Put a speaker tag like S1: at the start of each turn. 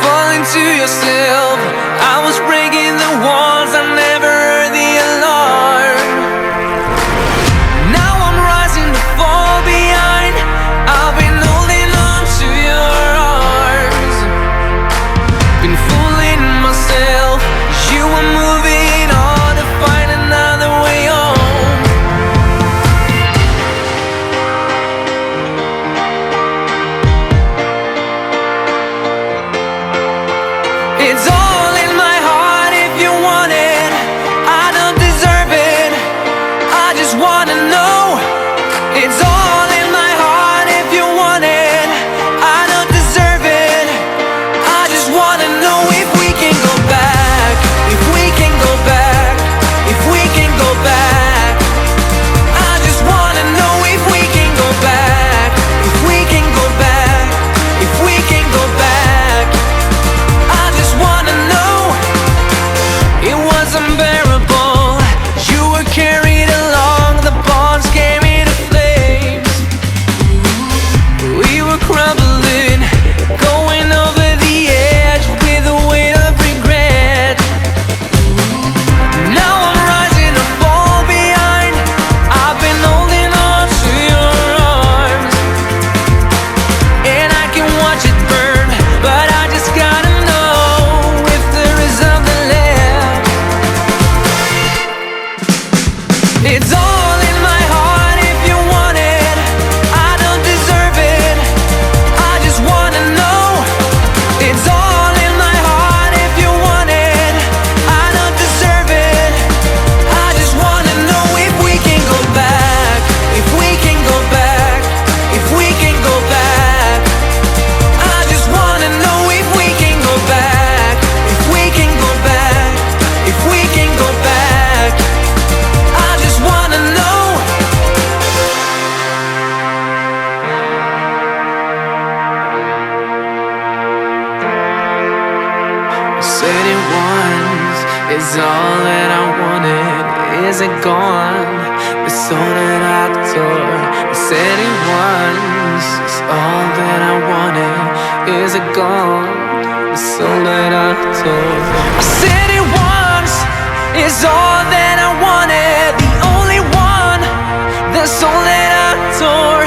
S1: falling to yourself. I was breaking the walls, I never heard the alarm. Now I'm rising to fall behind. I've been holding on to your arms, been fooling myself. You were moving on to find another way home. It's all in my heart if you want it. I don't deserve it, I just wanna know. It's all in my heart if you want it. I don't deserve it, I just wanna know if we can go back. If we can go back, if we can go back. I just wanna know if we can go back. If we can go back, if we can go back. I just wanna know. It was unbearable, you were carried along, the bonds came into flames. We were crumbling, going over the edge with the weight of regret. Now I'm rising to fall behind. I've been holding on to your arms, and I can watch it burn, but I just gotta know if there is something left. It's all in my heart if you want it. I don't deserve it, I just wanna know. It's all in my heart if you want it. I don't deserve it, I just wanna know if we can go back. If we can go back, if we can go back. I just wanna know if we can go back. If we can go back, if we can go back. I just wanna know. I said it once, is all that I wanted. Is it gone? The soul that I tore. I said it once, is all that I wanted. Is it gone? The soul that I tore. I said it once, is all that I wanted. The only one, the soul that I tore.